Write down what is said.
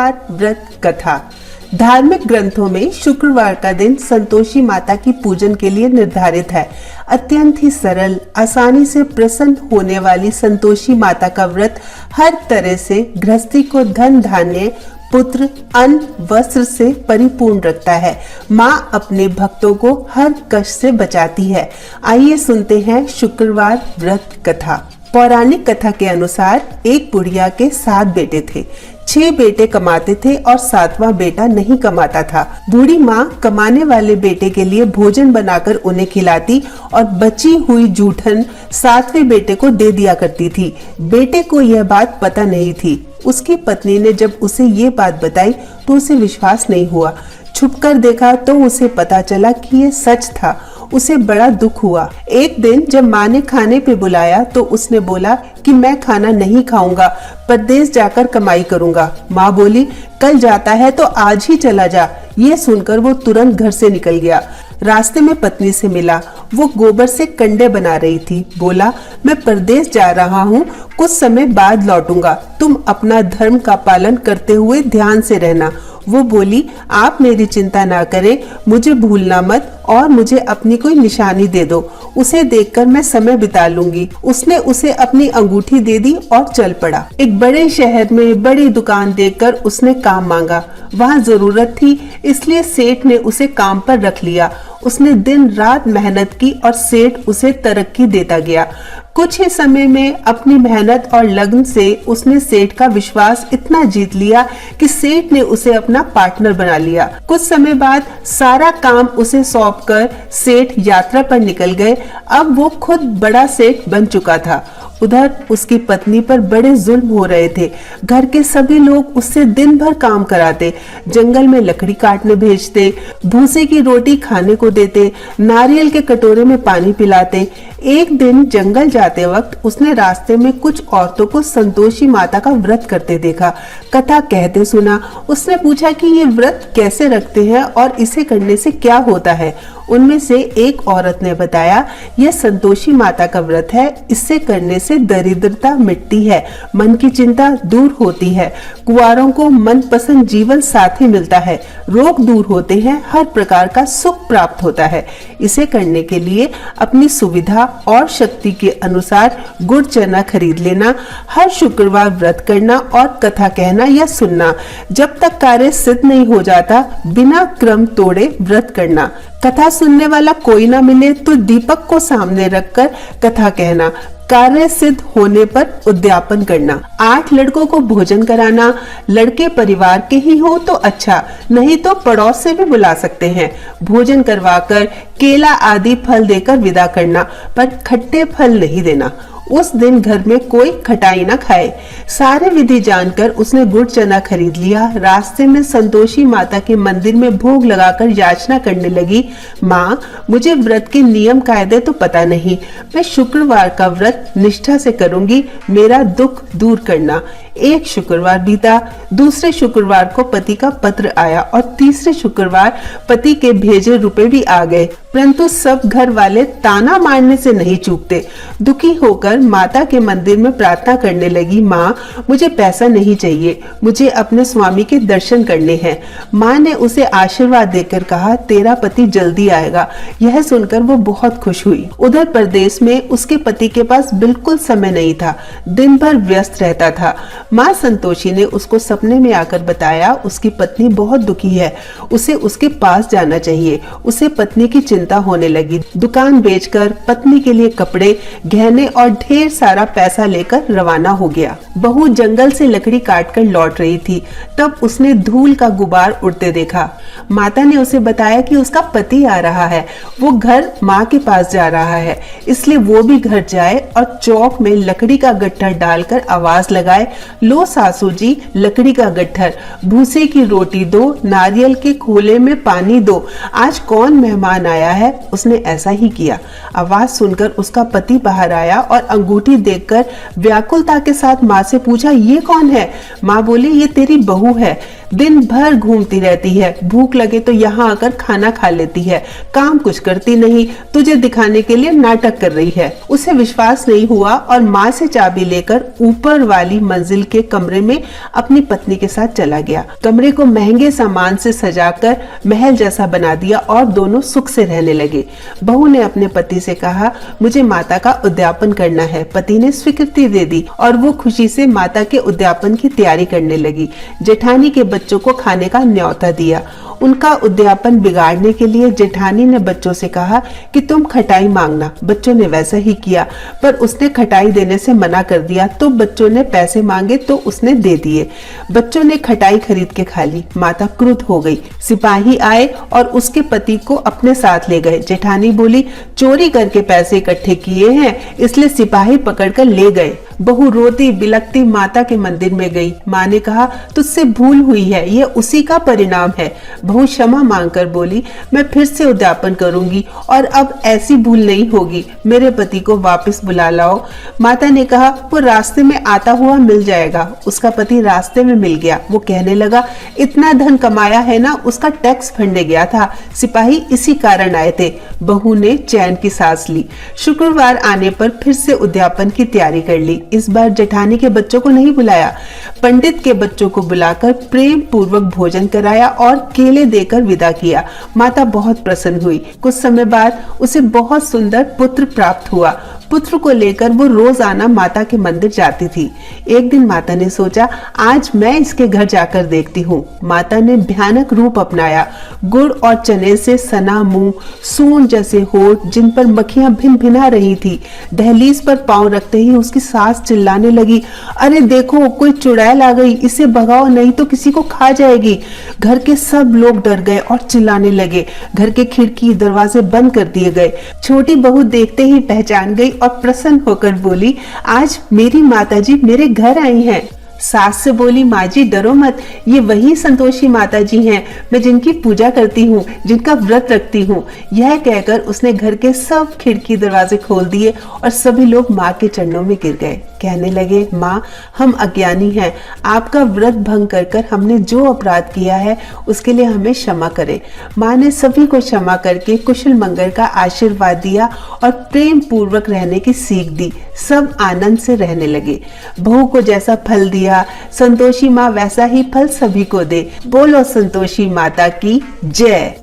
शुक्रवार व्रत कथा। धार्मिक ग्रंथों में शुक्रवार का दिन संतोषी माता की पूजन के लिए निर्धारित है। अत्यंत ही सरल, आसानी से प्रसन्न होने वाली संतोषी माता का व्रत हर तरह से गृहस्थी को धन धान्य, पुत्र, अन्न, वस्त्र से परिपूर्ण रखता है। माँ अपने भक्तों को हर कष्ट से बचाती है। आइए सुनते हैं शुक्रवार व्रत कथा। पौराणिक कथा के अनुसार एक बुढ़िया के 7 बेटे थे। 6 बेटे कमाते थे और 7वां बेटा नहीं कमाता था। बूढ़ी माँ कमाने वाले बेटे के लिए भोजन बनाकर उन्हें खिलाती और बची हुई जूठन 7वें बेटे को दे दिया करती थी। बेटे को यह बात पता नहीं थी। उसकी पत्नी ने जब उसे ये बात बताई तो उसे विश्वास नहीं हुआ। छुपकर देखा तो उसे पता चला कि ये सच था। उसे बड़ा दुख हुआ। एक दिन जब माँ ने खाने पे बुलाया तो उसने बोला कि मैं खाना नहीं खाऊंगा, परदेश जाकर कमाई करूंगा। माँ बोली, कल जाता है तो आज ही चला जा। ये सुनकर वो तुरंत घर से निकल गया। रास्ते में पत्नी से मिला। वो गोबर से कंडे बना रही थी। बोला, मैं परदेश जा रहा हूँ, कुछ समय बाद लौटूंगा। तुम अपना धर्म का पालन करते हुए ध्यान से रहना। वो बोली, आप मेरी चिंता ना करें, मुझे भूलना मत और मुझे अपनी कोई निशानी दे दो, उसे देखकर मैं समय बिता लूंगी। उसने उसे अपनी अंगूठी दे दी और चल पड़ा। एक बड़े शहर में बड़ी दुकान देखकर उसने काम मांगा। वहाँ जरूरत थी, इसलिए सेठ ने उसे काम पर रख लिया। उसने दिन रात मेहनत की और सेठ उसे तरक्की देता गया। कुछ ही समय में अपनी मेहनत और लगन से उसने सेठ का विश्वास इतना जीत लिया कि सेठ ने उसे अपना पार्टनर बना लिया। कुछ समय बाद सारा काम उसे सौंपकर सेठ यात्रा पर निकल गए। अब वो खुद बड़ा सेठ बन चुका था। उधर उसकी पत्नी पर बड़े जुल्म हो रहे थे। घर के सभी लोग उससे दिन भर काम कराते, जंगल में लकड़ी काटने भेजते, भूसे की रोटी खाने को देते, नारियल के कटोरे में पानी पिलाते। एक दिन जंगल जाते वक्त उसने रास्ते में कुछ औरतों को संतोषी माता का व्रत करते देखा। कथा कहते सुना। उसने पूछा कि ये व्रत कैसे रखते हैं और इसे करने से क्या होता है। उनमें से एक औरत ने बताया, यह संतोषी माता का व्रत है। इससे करने से दरिद्रता मिटती है, मन की चिंता दूर होती है, कुंवारों को मनपसंद जीवन साथी मिलता है, रोग दूर होते हैं, हर प्रकार का सुख प्राप्त होता है। इसे करने के लिए अपनी सुविधा और शक्ति के अनुसार गुड़ चना खरीद लेना, हर शुक्रवार व्रत करना और कथा कहना या सुनना। जब तक कार्य सिद्ध नहीं हो जाता, बिना क्रम तोड़े व्रत करना। कथा सुनने वाला कोई ना मिले तो दीपक को सामने रखकर कथा कहना। कार्य सिद्ध होने पर उद्यापन करना। 8 लड़कों को भोजन कराना। लड़के परिवार के ही हो तो अच्छा, नहीं तो पड़ोस से भी बुला सकते हैं। भोजन करवाकर केला आदि फल देकर विदा करना, पर खट्टे फल नहीं देना। उस दिन घर में कोई खटाई न खाए। सारे विधि जानकर उसने गुड़ चना खरीद लिया। रास्ते में संतोषी माता के मंदिर में भोग लगाकर याचना करने लगी, माँ, मुझे व्रत के नियम कायदे तो पता नहीं, मैं शुक्रवार का व्रत निष्ठा से करूंगी, मेरा दुख दूर करना। एक शुक्रवार बीता। दूसरे शुक्रवार को पति का पत्र आया और तीसरे शुक्रवार पति के भेजे रुपए भी आ गए, परंतु सब घर वाले ताना मारने से नहीं चूकते। दुखी होकर माता के मंदिर में प्रार्थना करने लगी, माँ, मुझे पैसा नहीं चाहिए, मुझे अपने स्वामी के दर्शन करने हैं। माँ ने उसे आशीर्वाद देकर कहा, तेरा पति जल्दी आएगा। यह सुनकर वो बहुत खुश हुई। उधर प्रदेश में उसके पति के पास बिल्कुल समय नहीं था, दिन भर व्यस्त रहता था। माँ संतोषी ने उसको सपने में आकर बताया, उसकी पत्नी बहुत दुखी है, उसे उसके पास जाना चाहिए। उसे पत्नी की चिंता होने लगी। दुकान बेचकर पत्नी के लिए कपड़े, गहने और ढेर सारा पैसा लेकर रवाना हो गया। बहू जंगल से लकड़ी काटकर लौट रही थी, तब उसने धूल का गुबार उड़ते देखा। माता ने उसे बताया कि उसका पति आ रहा है, वो घर माँ के पास जा रहा है, इसलिए वो भी घर जाए और चौक में लकड़ी का गट्ठर डालकर आवाज लगाए, लो सासू जी, लकड़ी का गट्ठर, भूसे की रोटी दो, नारियल के खोले में पानी दो, आज कौन मेहमान आया आया है उसने ऐसा ही किया। आवाज सुनकर उसका पति बाहर आया और अंगूठी देखकर व्याकुलता के साथ माँ से पूछा, ये कौन है? माँ बोली, ये तेरी बहू है, दिन भर घूमती रहती है, भूख लगे तो यहाँ आकर खाना खा लेती है, काम कुछ करती नहीं, तुझे दिखाने के लिए नाटक कर रही है। उसे विश्वास नहीं हुआ और माँ से चाबी लेकर ऊपर वाली मंजिल के कमरे में अपनी पत्नी के साथ चला गया। कमरे को महंगे सामान से सजाकर महल जैसा बना दिया और दोनों सुख से रहने लगे। बहू ने अपने पति से कहा, मुझे माता का उद्यापन करना है। पति ने स्वीकृति दे दी और वो खुशी से माता के उद्यापन की तैयारी करने लगी। जेठानी के बच्चों को खाने का न्योता दिया। उनका उद्यापन बिगाड़ने के लिए जेठानी ने बच्चों से कहा कि तुम खटाई मांगना। बच्चों ने वैसा ही किया, पर उसने खटाई देने से मना कर दिया तो बच्चों ने पैसे मांगे तो उसने दे दिए। बच्चों ने खटाई खरीद के खा ली। माता क्रुद्ध हो गई। सिपाही आए और उसके पति को अपने साथ ले गए। जेठानी बोली, चोरी करके पैसे इकट्ठे किए हैं इसलिए सिपाही पकड़कर ले गए। बहू रोती बिलखती माता के मंदिर में गई। माँ ने कहा, तुझसे भूल हुई है, यह उसी का परिणाम है। बहू क्षमा मांगकर बोली, मैं फिर से उद्यापन करूंगी और अब ऐसी भूल नहीं होगी। मेरे पति को वापस बुला लाओ। माता ने कहा, वो रास्ते में आता हुआ मिल जाएगा। उसका पति रास्ते में मिल गया। वो कहने लगा, इतना धन कमाया है ना, उसका टैक्स भरने गया था, सिपाही इसी कारण आए थे। बहू ने चैन की सांस ली। शुक्रवार आने पर फिर से उद्यापन की तैयारी कर ली। इस बार जेठानी के बच्चों को नहीं बुलाया, पंडित के बच्चों को बुलाकर प्रेम पूर्वक भोजन कराया और केले देकर विदा किया। माता बहुत प्रसन्न हुई। कुछ समय बाद उसे बहुत सुंदर पुत्र प्राप्त हुआ। पुत्र को लेकर वो रोजाना माता के मंदिर जाती थी। एक दिन माता ने सोचा, आज मैं इसके घर जाकर देखती हूँ। माता ने भयानक रूप अपनाया। गुड़ और चने से सना मुंह, सूंड जैसे होठ जिन पर मक्खियां भिन भिना रही थी। दहलीज पर पांव रखते ही उसकी सास चिल्लाने लगी, अरे देखो कोई चुड़ैल आ गई, इसे भगाओ नहीं तो किसी को खा जाएगी। घर के सब लोग डर गए और चिल्लाने लगे। घर के खिड़की दरवाजे बंद कर दिए गए। छोटी बहू देखते ही पहचान गई और प्रसन्न होकर बोली, आज मेरी माताजी मेरे घर आई हैं। सास से बोली, माँ जी डरो मत, ये वही संतोषी माता जी हैं, मैं जिनकी पूजा करती हूँ, जिनका व्रत रखती हूँ। यह कहकर उसने घर के सब खिड़की दरवाजे खोल दिए और सभी लोग माँ के चरणों में गिर गए। कहने लगे, माँ हम अज्ञानी हैं, आपका व्रत भंग कर कर हमने जो अपराध किया है उसके लिए हमें क्षमा करें। माँ ने सभी को क्षमा करके कुशल मंगल का आशीर्वाद दिया और प्रेम पूर्वक रहने की सीख दी। सब आनंद से रहने लगे। बहू को जैसा फल दिया, संतोषी माँ वैसा ही फल सभी को दे। बोलो संतोषी माता की जय।